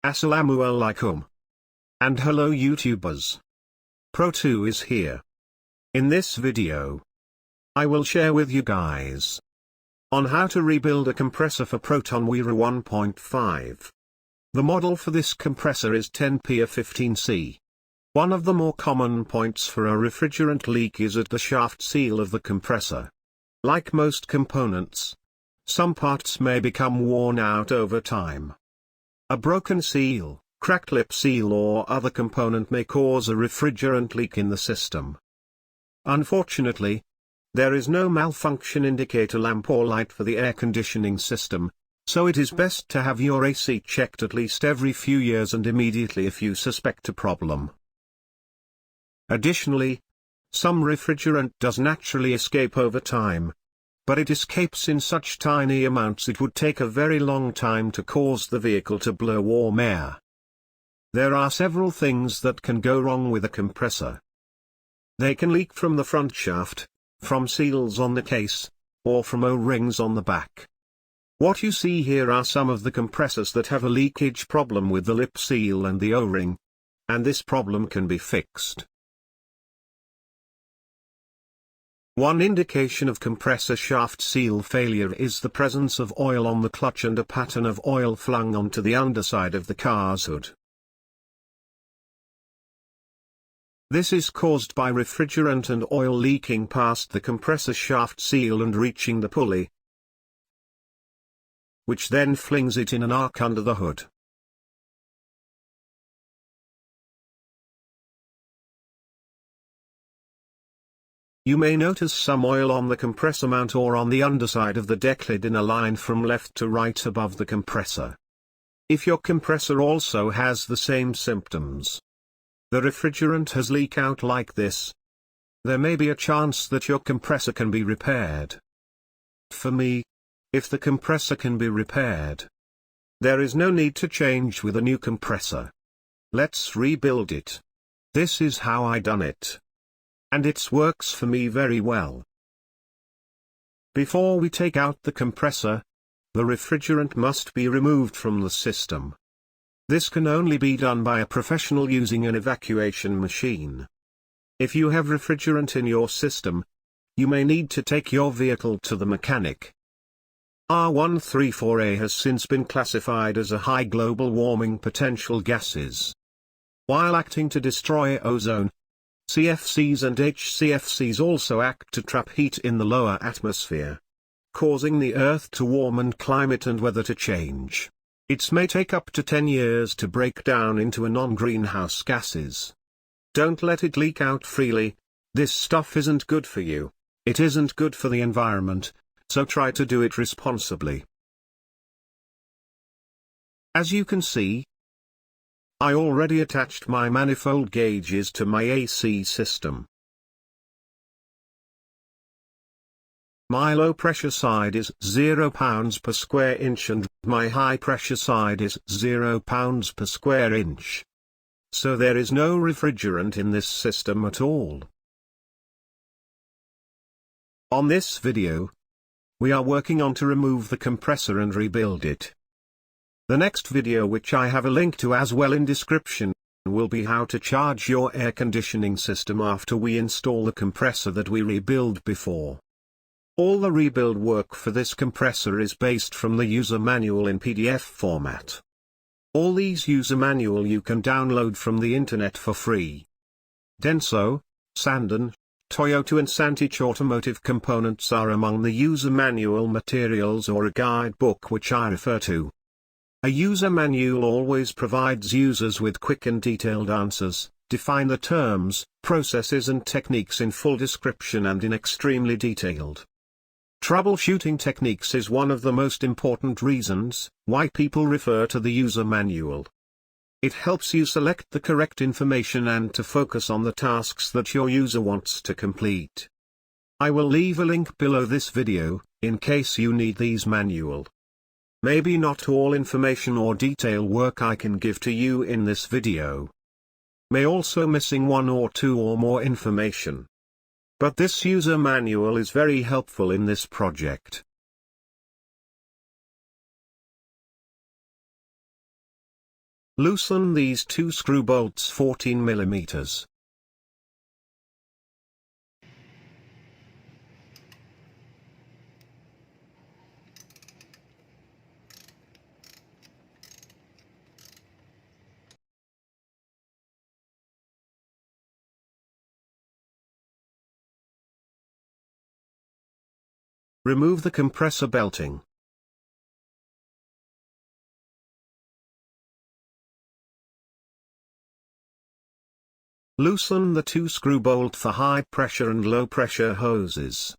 Assalamualaikum. And hello YouTubers. Pro 2 is here. In this video, I will share with you guys on how to rebuild a compressor for Proton Wira 1.5. The model for this compressor is 10PA15C. One of the more common points for a refrigerant leak is at the shaft seal of the compressor. Like most components, some parts may become worn out over time. A broken seal, cracked lip seal or other component may cause a refrigerant leak in the system. Unfortunately, there is no malfunction indicator lamp or light for the air conditioning system, so it is best to have your AC checked at least every few years and immediately if you suspect a problem. Additionally, some refrigerant does naturally escape over time, but it escapes in such tiny amounts it would take a very long time to cause the vehicle to blow warm air. There are several things that can go wrong with a compressor. They can leak from the front shaft, from seals on the case, or from O-rings on the back. What you see here are some of the compressors that have a leakage problem with the lip seal and the O-ring, and this problem can be fixed. One indication of compressor shaft seal failure is the presence of oil on the clutch and a pattern of oil flung onto the underside of the car's hood. This is caused by refrigerant and oil leaking past the compressor shaft seal and reaching the pulley, which then flings it in an arc under the hood. You may notice some oil on the compressor mount or on the underside of the deck lid in a line from left to right above the compressor. If your compressor also has the same symptoms, the refrigerant has leaked out like this, there may be a chance that your compressor can be repaired. For me, if the compressor can be repaired, there is no need to change with a new compressor. Let's rebuild it. This is how I done it. And it works for me very well. Before we take out the compressor, the refrigerant must be removed from the system. This can only be done by a professional using an evacuation machine. If you have refrigerant in your system, you may need to take your vehicle to the mechanic. R134A has since been classified as a high global warming potential gases. While acting to destroy ozone, CFCs and HCFCs also act to trap heat in the lower atmosphere, causing the Earth to warm and climate and weather to change. It may take up to 10 years to break down into a non-greenhouse gases. Don't let it leak out freely. This stuff isn't good for you. It isn't good for the environment, so try to do it responsibly. As you can see, I already attached my manifold gauges to my AC system. My low pressure side is 0 pounds per square inch and my high pressure side is 0 pounds per square inch. So there is no refrigerant in this system at all. On this video, we are working on to remove the compressor and rebuild it. The next video, which I have a link to as well in description, will be how to charge your air conditioning system after we install the compressor that we rebuild before. All the rebuild work for this compressor is based from the user manual in PDF format. All these user manual you can download from the internet for free. Denso, Sandan, Toyota and Santich automotive components are among the user manual materials or a guidebook which I refer to. A user manual always provides users with quick and detailed answers, define the terms, processes and techniques in full description and in extremely detailed. Troubleshooting techniques is one of the most important reasons why people refer to the user manual. It helps you select the correct information and to focus on the tasks that your user wants to complete. I will leave a link below this video, in case you need these manual. Maybe not all information or detail work I can give to you in this video. May also missing one or two or more information. But this user manual is very helpful in this project. Loosen these two screw bolts 14 mm. Remove the compressor belting. Loosen the two screw bolt for high pressure and low pressure hoses.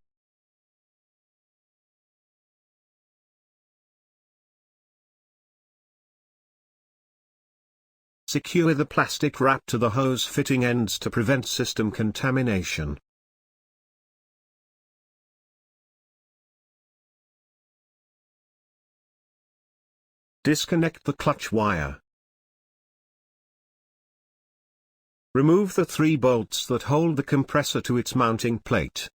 Secure the plastic wrap to the hose fitting ends to prevent system contamination. Disconnect the clutch wire. Remove the 3 bolts that hold the compressor to its mounting plate.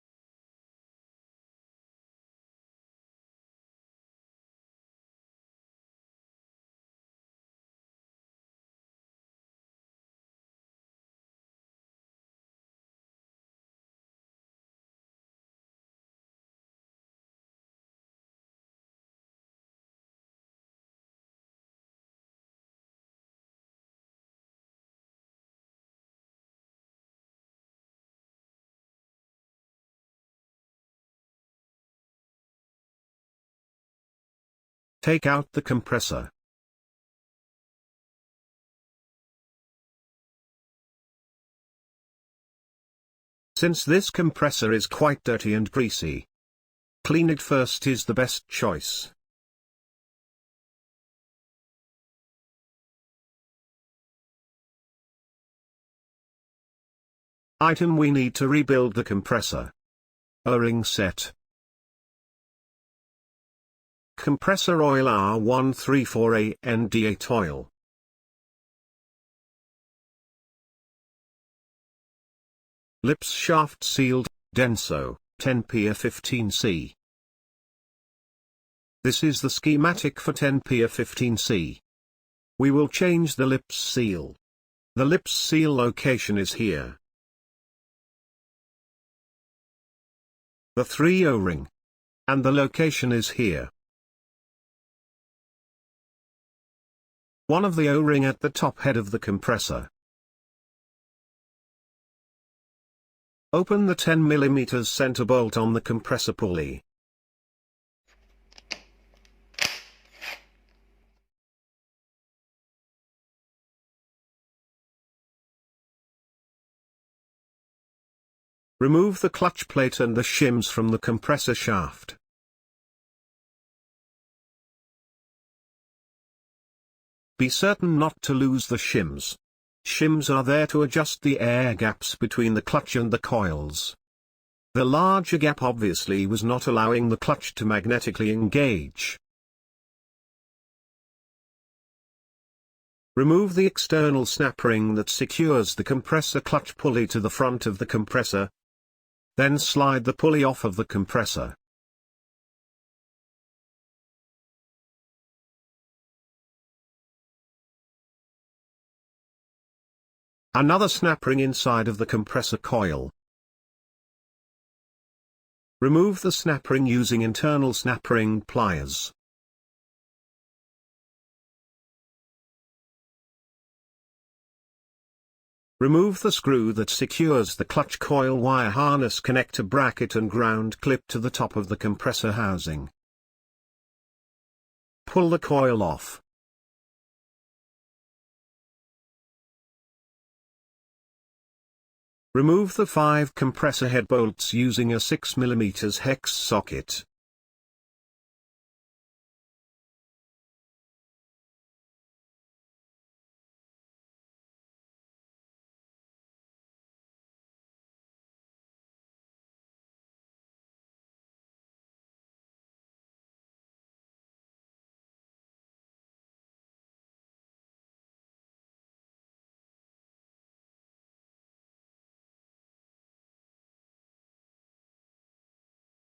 Take out the compressor. Since this compressor is quite dirty and greasy, clean it first is the best choice. Item: we need to rebuild the compressor. O-ring set. Compressor oil R134A ND8 oil. Lips shaft sealed, Denso, 10PA15C. This is the schematic for 10PA15C. We will change the lips seal. The lips seal location is here. The 3 O-ring. And the location is here. One of the O-ring at the top head of the compressor. Open the 10 mm center bolt on the compressor pulley. Remove the clutch plate and the shims from the compressor shaft. Be certain not to lose the shims. Shims are there to adjust the air gaps between the clutch and the coils. The larger gap obviously was not allowing the clutch to magnetically engage. Remove the external snap ring that secures the compressor clutch pulley to the front of the compressor. Then slide the pulley off of the compressor. Another snap ring inside of the compressor coil. Remove the snap ring using internal snap ring pliers. Remove the screw that secures the clutch coil wire harness connector bracket and ground clip to the top of the compressor housing. Pull the coil off. Remove the 5 compressor head bolts using a 6 mm hex socket.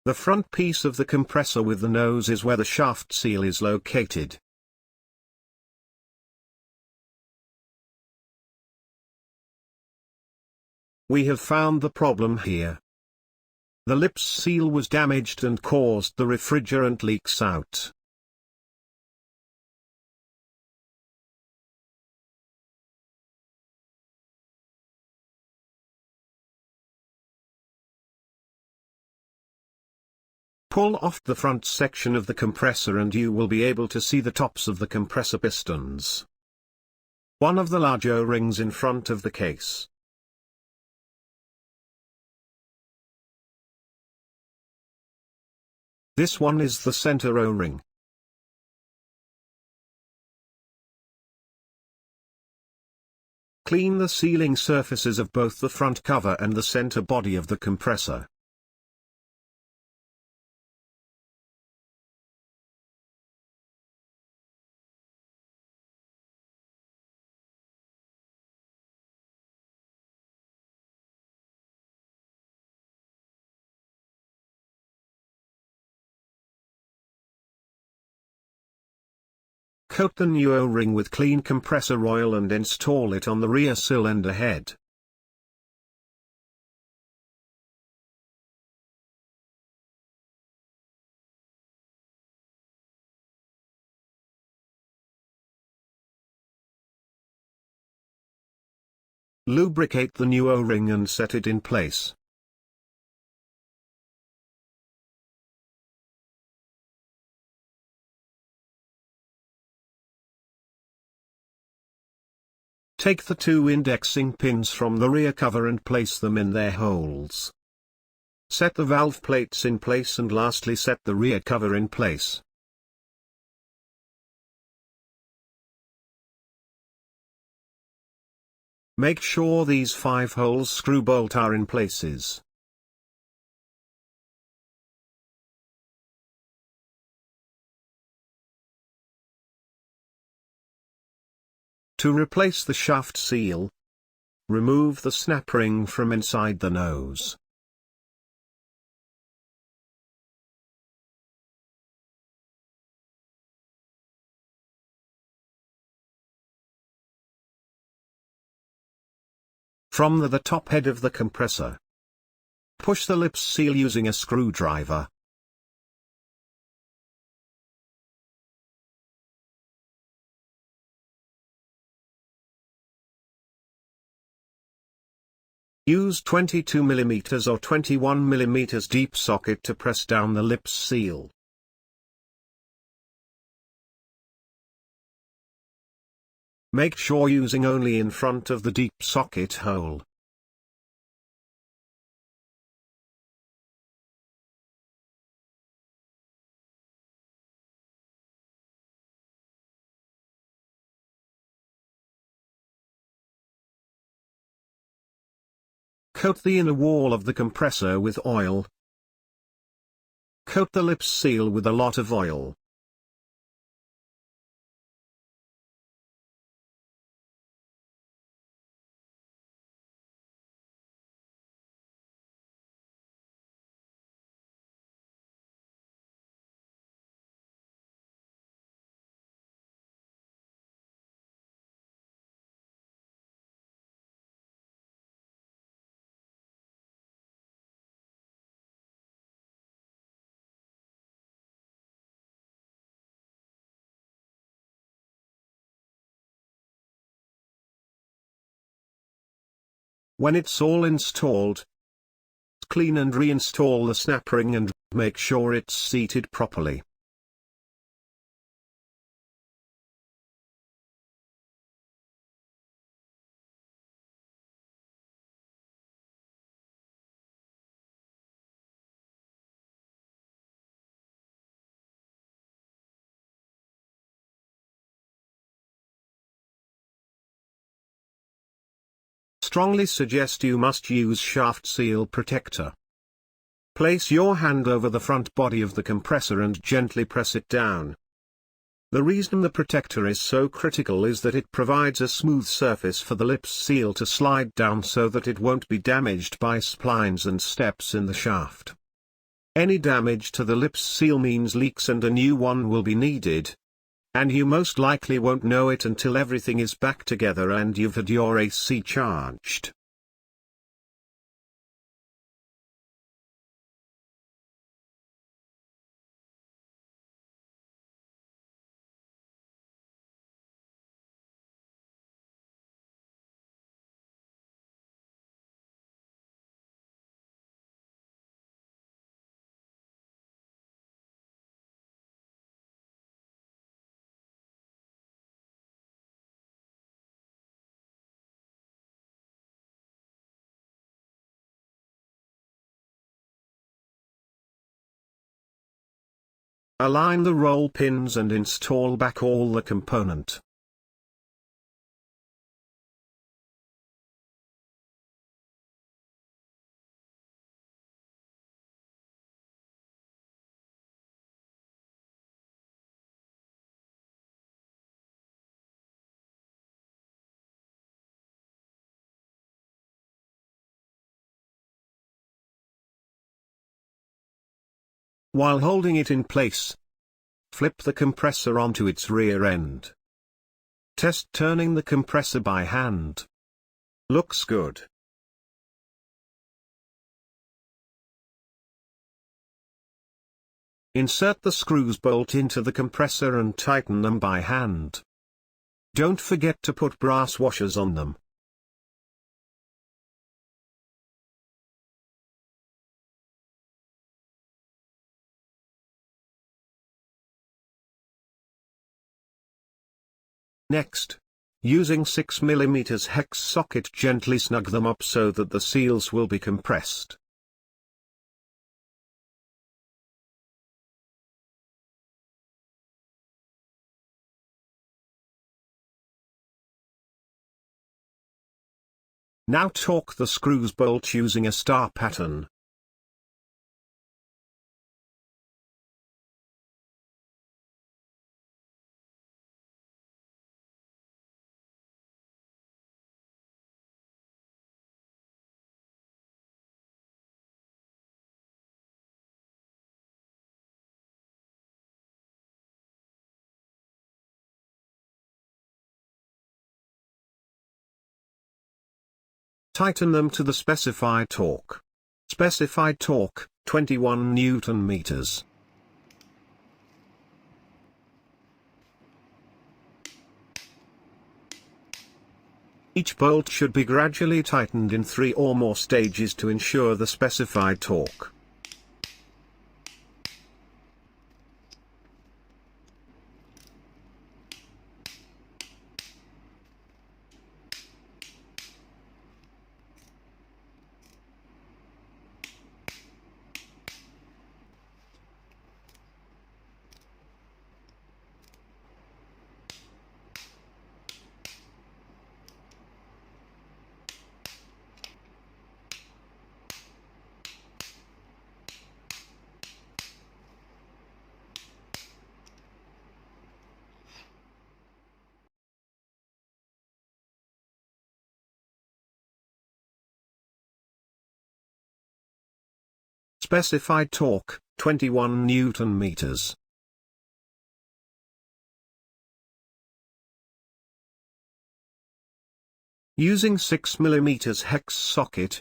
The front piece of the compressor with the nose is where the shaft seal is located. We have found the problem here. The lips seal was damaged and caused the refrigerant leaks out. Pull off the front section of the compressor and you will be able to see the tops of the compressor pistons. One of the large O-rings in front of the case. This one is the center O-ring. Clean the sealing surfaces of both the front cover and the center body of the compressor. Coat the new O-ring with clean compressor oil and install it on the rear cylinder head. Lubricate the new O-ring and set it in place. Take the two indexing pins from the rear cover and place them in their holes. Set the valve plates in place and lastly set the rear cover in place. Make sure these 5 holes screw bolt are in places. To replace the shaft seal, remove the snap ring from inside the nose. From the top head of the compressor, push the lips seal using a screwdriver. Use 22 mm or 21 mm deep socket to press down the lips seal. Make sure using only in front of the deep socket hole. Coat the inner wall of the compressor with oil. Coat the lips seal with a lot of oil. When it's all installed, clean and reinstall the snap ring and make sure it's seated properly. Strongly suggest you must use shaft seal protector. Place your hand over the front body of the compressor and gently press it down. The reason the protector is so critical is that it provides a smooth surface for the lips seal to slide down so that it won't be damaged by splines and steps in the shaft. Any damage to the lips seal means leaks and a new one will be needed. And you most likely won't know it until everything is back together and you've had your AC charged. Align the roll pins and install back all the component. While holding it in place, flip the compressor onto its rear end. Test turning the compressor by hand. Looks good. Insert the screws bolt into the compressor and tighten them by hand. Don't forget to put brass washers on them. Next, using 6 mm hex socket, gently snug them up so that the seals will be compressed. Now torque the screws bolt using a star pattern. Tighten them to the specified torque. Specified torque, 21 Newton-meters. Each bolt should be gradually tightened in 3 or more stages to ensure the specified torque. Specified torque, 21 Newton-meters. Using 6 mm hex socket,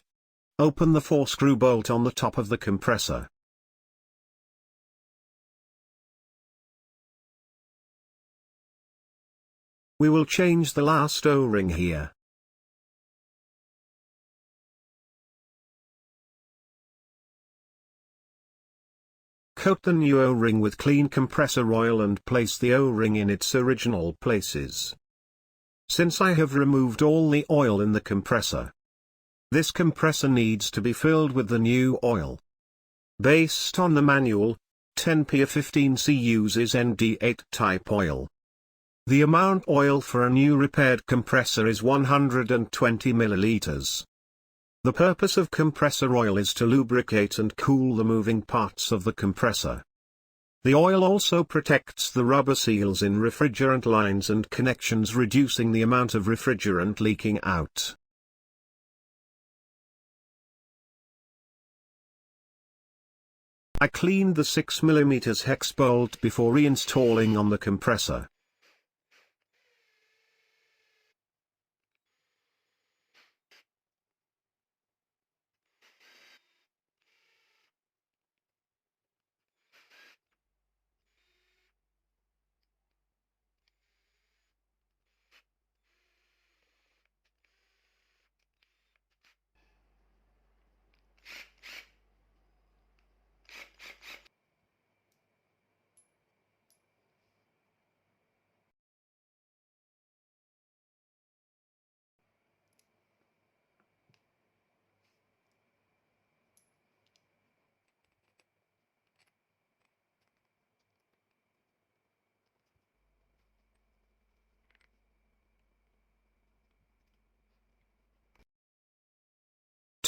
open the 4-screw bolt on the top of the compressor. We will change the last O-ring here. Coat the new O-ring with clean compressor oil and place the O-ring in its original places. Since I have removed all the oil in the compressor, this compressor needs to be filled with the new oil. Based on the manual, 10PA15C uses ND8 type oil. The amount oil for a new repaired compressor is 120 milliliters. The purpose of compressor oil is to lubricate and cool the moving parts of the compressor. The oil also protects the rubber seals in refrigerant lines and connections, reducing the amount of refrigerant leaking out. I cleaned the 6 mm hex bolt before reinstalling on the compressor.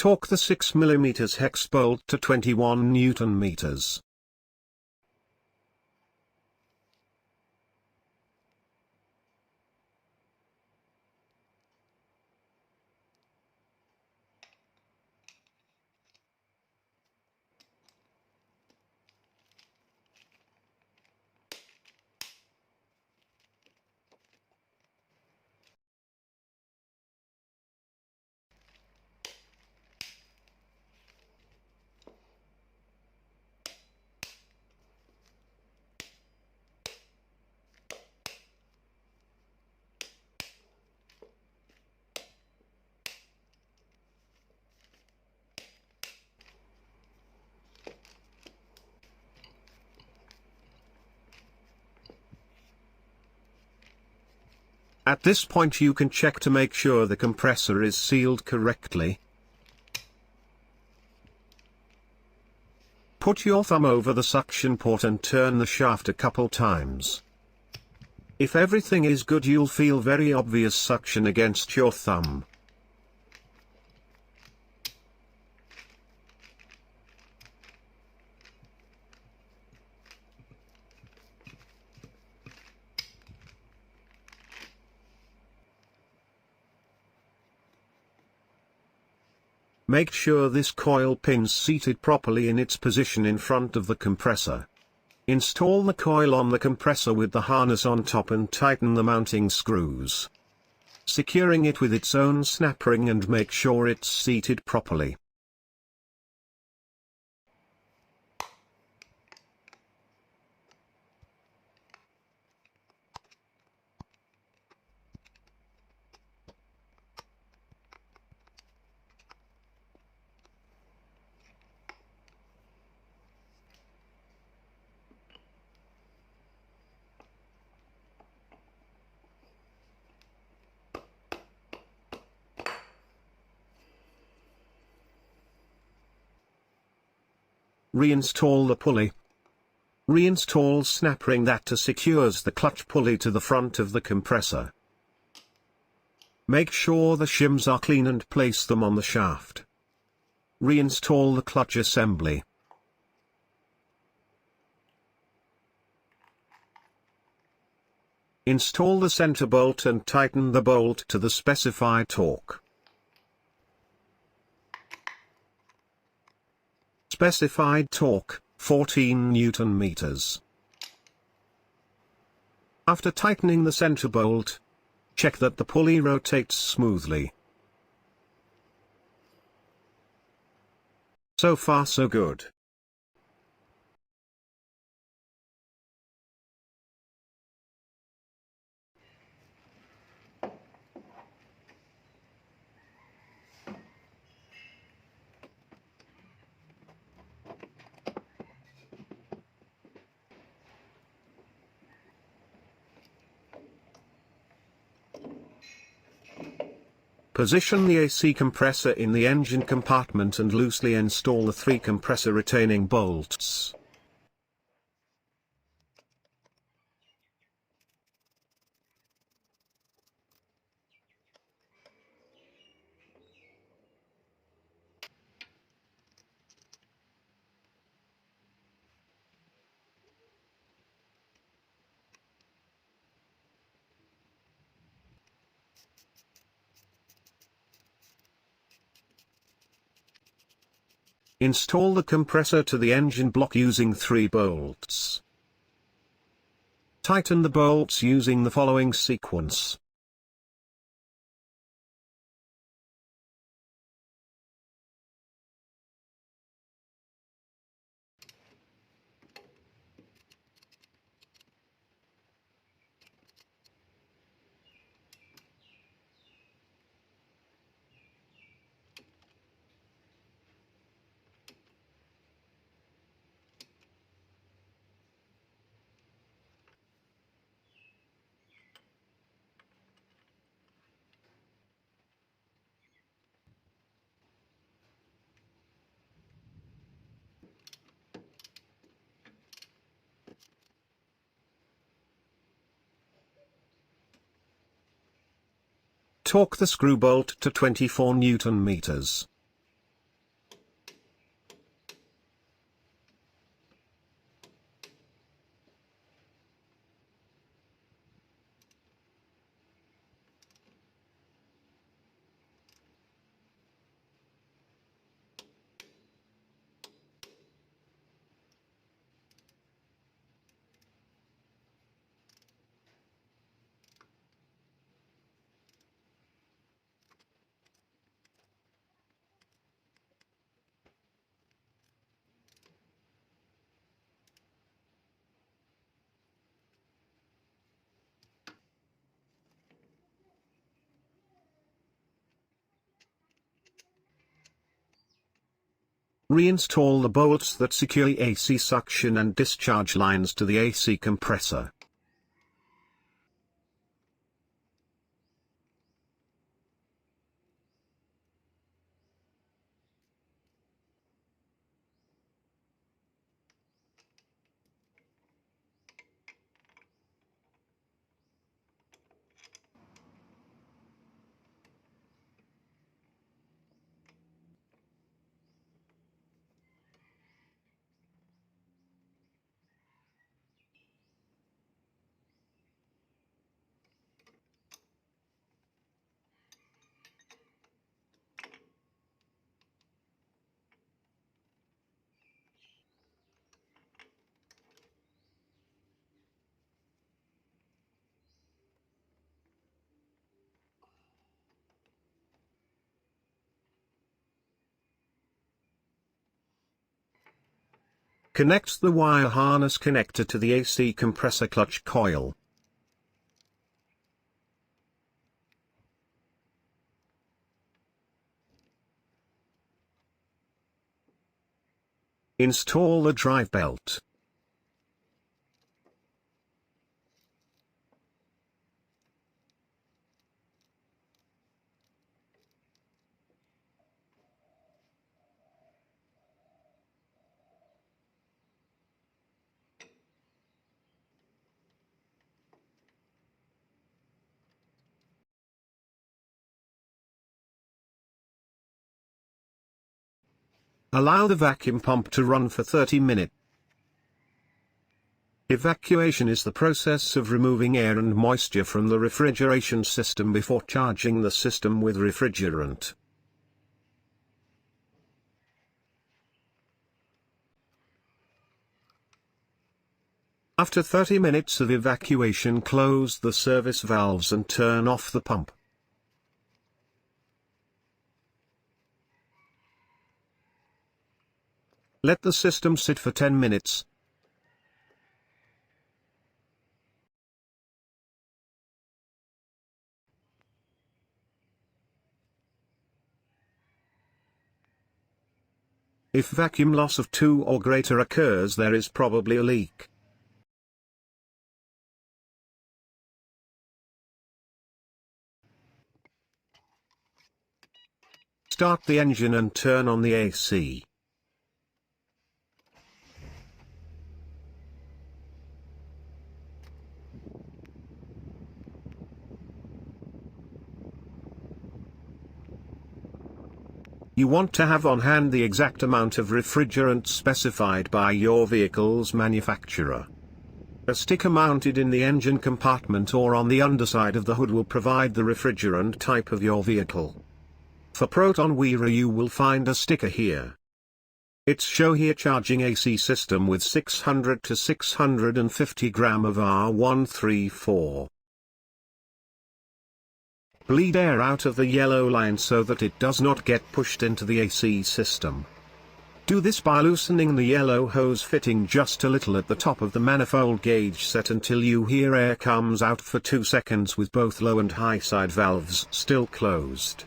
Torque the 6 mm hex bolt to 21 Nm. At this point you can check to make sure the compressor is sealed correctly. Put your thumb over the suction port and turn the shaft a couple times. If everything is good, you'll feel very obvious suction against your thumb. Make sure this coil pin's seated properly in its position in front of the compressor. Install the coil on the compressor with the harness on top and tighten the mounting screws, securing it with its own snap ring, and make sure it's seated properly. Reinstall the pulley. Reinstall snap ring that secures the clutch pulley to the front of the compressor. Make sure the shims are clean and place them on the shaft. Reinstall the clutch assembly. Install the center bolt and tighten the bolt to the specified torque. Specified torque, 14 Nm. After tightening the center bolt, check that the pulley rotates smoothly. So far so good. Position the AC compressor in the engine compartment and loosely install the 3 compressor retaining bolts. Install the compressor to the engine block using 3 bolts. Tighten the bolts using the following sequence. Torque the screw bolt to 24 Nm. Reinstall the bolts that secure the AC suction and discharge lines to the AC compressor. Connect the wire harness connector to the AC compressor clutch coil. Install the drive belt. Allow the vacuum pump to run for 30 minutes. Evacuation is the process of removing air and moisture from the refrigeration system before charging the system with refrigerant. After 30 minutes of evacuation, close the service valves and turn off the pump. Let the system sit for 10 minutes. If vacuum loss of 2 or greater occurs, there is probably a leak. Start the engine and turn on the AC. You want to have on hand the exact amount of refrigerant specified by your vehicle's manufacturer. A sticker mounted in the engine compartment or on the underside of the hood will provide the refrigerant type of your vehicle. For Proton Wira you will find a sticker here. It's show here charging AC system with 600 to 650 gram of R134. Bleed air out of the yellow line so that it does not get pushed into the AC system. Do this by loosening the yellow hose fitting just a little at the top of the manifold gauge set until you hear air comes out for 2 seconds with both low and high side valves still closed.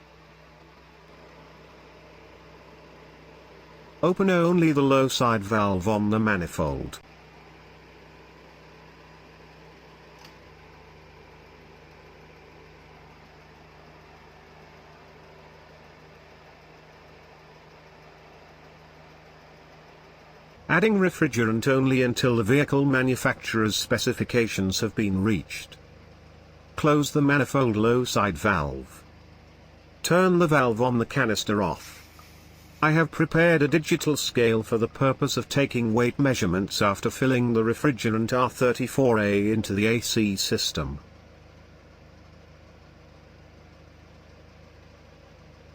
Open only the low side valve on the manifold. Adding refrigerant only until the vehicle manufacturer's specifications have been reached. Close the manifold low side valve. Turn the valve on the canister off. I have prepared a digital scale for the purpose of taking weight measurements after filling the refrigerant R34A into the AC system.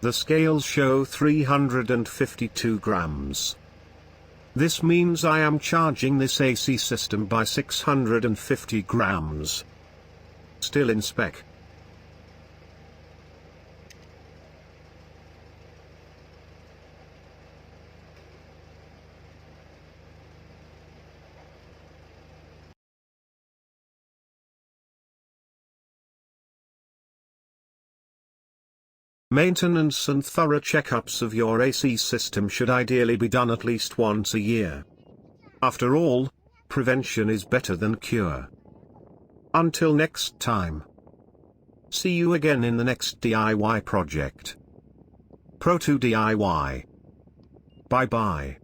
The scales show 352 grams. This means I am charging this AC system by 650 grams. Still in spec. Maintenance and thorough checkups of your AC system should ideally be done at least once a year. After all, prevention is better than cure. Until next time. See you again in the next DIY project. Pro2 DIY. Bye bye.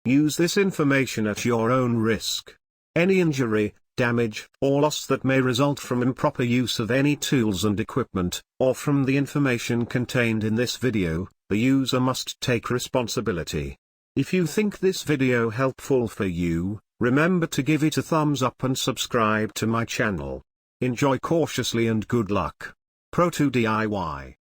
Use this information at your own risk. Any injury, damage, or loss that may result from improper use of any tools and equipment, or from the information contained in this video, the user must take responsibility. If you think this video helpful for you, remember to give it a thumbs up and subscribe to my channel. Enjoy cautiously and good luck. Pro2 DIY.